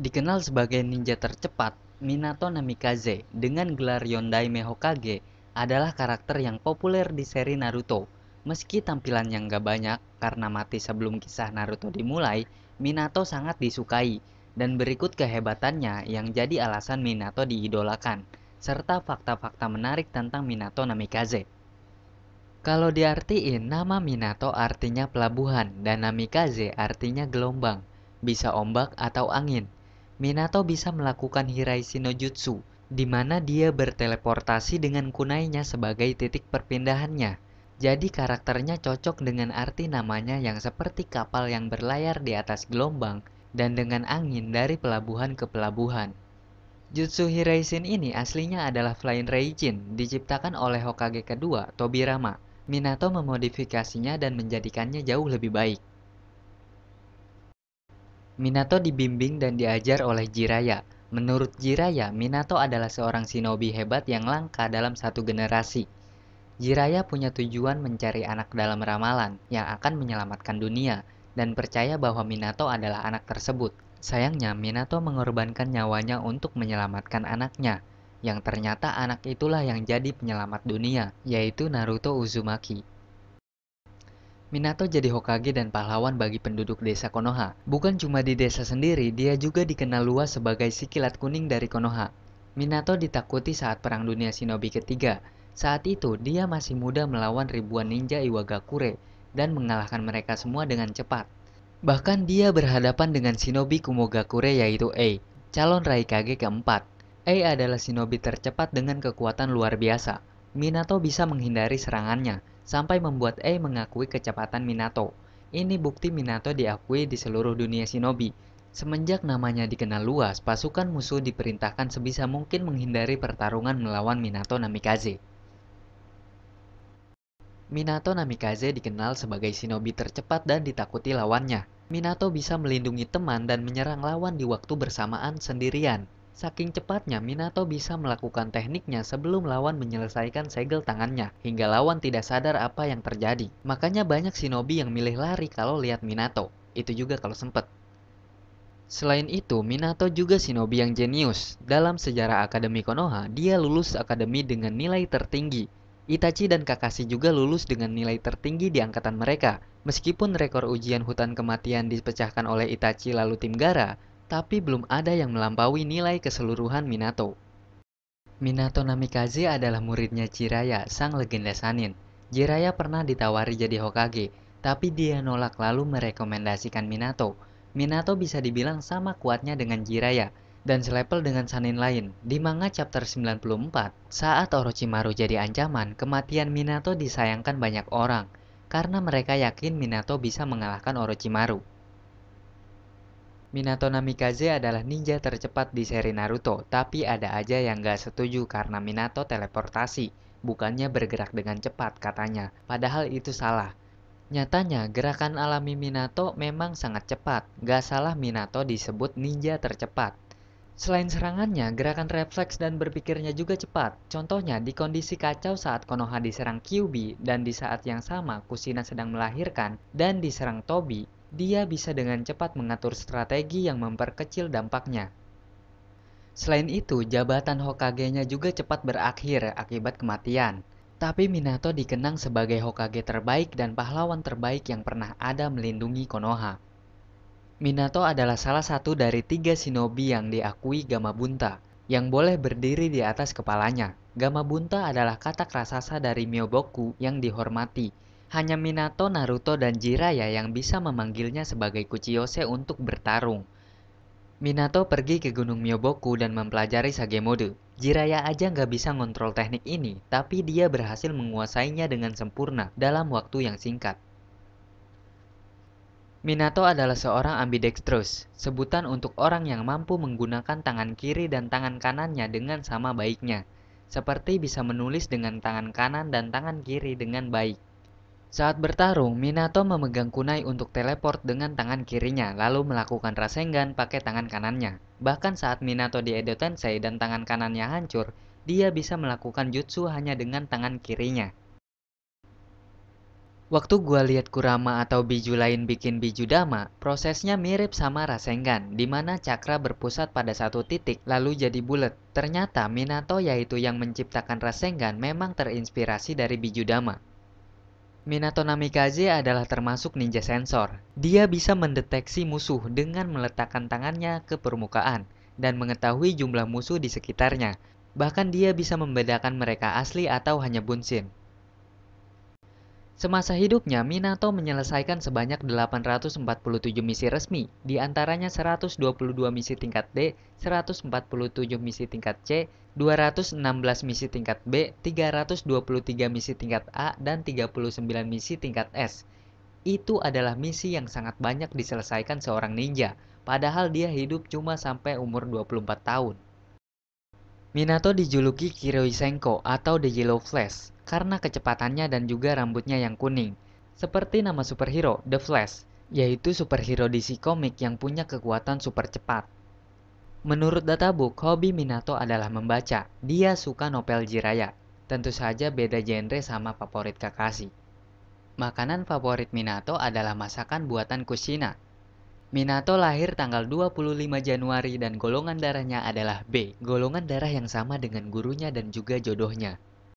Dikenal sebagai ninja tercepat, Minato Namikaze dengan gelar Yondaime Hokage adalah karakter yang populer di seri Naruto. Meski tampilannya nggak banyak karena mati sebelum kisah Naruto dimulai, Minato sangat disukai. Dan berikut kehebatannya yang jadi alasan Minato diidolakan, serta fakta-fakta menarik tentang Minato Namikaze. Kalau diartiin, nama Minato artinya pelabuhan dan Namikaze artinya gelombang, bisa ombak atau angin. Minato bisa melakukan Hiraisi no Jutsu, di mana dia berteleportasi dengan kunainya sebagai titik perpindahannya. Jadi karakternya cocok dengan arti namanya yang seperti kapal yang berlayar di atas gelombang dan dengan angin dari pelabuhan ke pelabuhan. Jutsu Hiraisin ini aslinya adalah Flying Reijin, diciptakan oleh Hokage kedua, Tobirama. Minato memodifikasinya dan menjadikannya jauh lebih baik. Minato dibimbing dan diajar oleh Jiraiya. Menurut Jiraiya, Minato adalah seorang shinobi hebat yang langka dalam satu generasi. Jiraiya punya tujuan mencari anak dalam ramalan yang akan menyelamatkan dunia, dan percaya bahwa Minato adalah anak tersebut. Sayangnya, Minato mengorbankan nyawanya untuk menyelamatkan anaknya, yang ternyata anak itulah yang jadi penyelamat dunia, yaitu Naruto Uzumaki. Minato jadi Hokage dan pahlawan bagi penduduk desa Konoha. Bukan cuma di desa sendiri, dia juga dikenal luas sebagai si kilat kuning dari Konoha. Minato ditakuti saat Perang Dunia Shinobi ketiga. Saat itu, dia masih muda melawan ribuan ninja Iwagakure dan mengalahkan mereka semua dengan cepat. Bahkan dia berhadapan dengan Shinobi Kumogakure yaitu Ei, calon Raikage keempat. Ei adalah shinobi tercepat dengan kekuatan luar biasa. Minato bisa menghindari serangannya, sampai membuat Ei mengakui kecepatan Minato. Ini bukti Minato diakui di seluruh dunia shinobi. Semenjak namanya dikenal luas, pasukan musuh diperintahkan sebisa mungkin menghindari pertarungan melawan Minato Namikaze. Minato Namikaze dikenal sebagai shinobi tercepat dan ditakuti lawannya. Minato bisa melindungi teman dan menyerang lawan di waktu bersamaan sendirian. Saking cepatnya, Minato bisa melakukan tekniknya sebelum lawan menyelesaikan segel tangannya, hingga lawan tidak sadar apa yang terjadi. Makanya banyak shinobi yang milih lari kalau lihat Minato. Itu juga kalau sempet. Selain itu, Minato juga shinobi yang jenius. Dalam sejarah Akademi Konoha, dia lulus akademi dengan nilai tertinggi. Itachi dan Kakashi juga lulus dengan nilai tertinggi di angkatan mereka. Meskipun rekor ujian hutan kematian dipecahkan oleh Itachi lalu tim Gaara, tapi belum ada yang melampaui nilai keseluruhan Minato. Minato Namikaze adalah muridnya Jiraiya, sang legenda Sanin. Jiraiya pernah ditawari jadi Hokage, tapi dia nolak lalu merekomendasikan Minato. Minato bisa dibilang sama kuatnya dengan Jiraiya, dan selevel dengan Sanin lain. Di manga chapter 94, saat Orochimaru jadi ancaman, kematian Minato disayangkan banyak orang, karena mereka yakin Minato bisa mengalahkan Orochimaru. Minato Namikaze adalah ninja tercepat di seri Naruto, tapi ada aja yang gak setuju karena Minato teleportasi, bukannya bergerak dengan cepat katanya. Padahal itu salah. Nyatanya, gerakan alami Minato memang sangat cepat. Gak salah Minato disebut ninja tercepat. Selain serangannya, gerakan refleks dan berpikirnya juga cepat. Contohnya, di kondisi kacau saat Konoha diserang Kyuubi dan di saat yang sama Kushina sedang melahirkan dan diserang Tobi, dia bisa dengan cepat mengatur strategi yang memperkecil dampaknya. Selain itu, jabatan Hokage-nya juga cepat berakhir akibat kematian. Tapi Minato dikenang sebagai Hokage terbaik dan pahlawan terbaik yang pernah ada melindungi Konoha. Minato adalah salah satu dari 3 shinobi yang diakui Gamabunta, yang boleh berdiri di atas kepalanya. Gamabunta adalah kata raksasa dari Myoboku yang dihormati. Hanya Minato, Naruto, dan Jiraiya yang bisa memanggilnya sebagai Kuchiyose untuk bertarung. Minato pergi ke Gunung Myoboku dan mempelajari Sage Mode. Jiraiya aja nggak bisa ngontrol teknik ini, tapi dia berhasil menguasainya dengan sempurna dalam waktu yang singkat. Minato adalah seorang ambidextrous, sebutan untuk orang yang mampu menggunakan tangan kiri dan tangan kanannya dengan sama baiknya. Seperti bisa menulis dengan tangan kanan dan tangan kiri dengan baik. Saat bertarung, Minato memegang kunai untuk teleport dengan tangan kirinya, lalu melakukan Rasengan pakai tangan kanannya. Bahkan saat Minato di Edo Tensei dan tangan kanannya hancur, dia bisa melakukan jutsu hanya dengan tangan kirinya. Waktu gua lihat Kurama atau biju lain bikin biju dama, prosesnya mirip sama Rasengan, di mana cakra berpusat pada satu titik lalu jadi bulat. Ternyata Minato yaitu yang menciptakan Rasengan memang terinspirasi dari biju dama. Minato Namikaze adalah termasuk ninja sensor. Dia bisa mendeteksi musuh dengan meletakkan tangannya ke permukaan dan mengetahui jumlah musuh di sekitarnya. Bahkan dia bisa membedakan mereka asli atau hanya bunshin. Semasa hidupnya, Minato menyelesaikan sebanyak 847 misi resmi, di antaranya 122 misi tingkat D, 147 misi tingkat C, 216 misi tingkat B, 323 misi tingkat A, dan 39 misi tingkat S. Itu adalah misi yang sangat banyak diselesaikan seorang ninja, padahal dia hidup cuma sampai umur 24 tahun. Minato dijuluki Kiroi Senko atau The Yellow Flash karena kecepatannya dan juga rambutnya yang kuning. Seperti nama superhero, The Flash, yaitu superhero DC komik yang punya kekuatan super cepat. Menurut databook, hobi Minato adalah membaca. Dia suka novel Jiraiya. Tentu saja beda genre sama favorit Kakashi. Makanan favorit Minato adalah masakan buatan Kushina. Minato lahir tanggal 25 Januari dan golongan darahnya adalah B, golongan darah yang sama dengan gurunya dan juga jodohnya.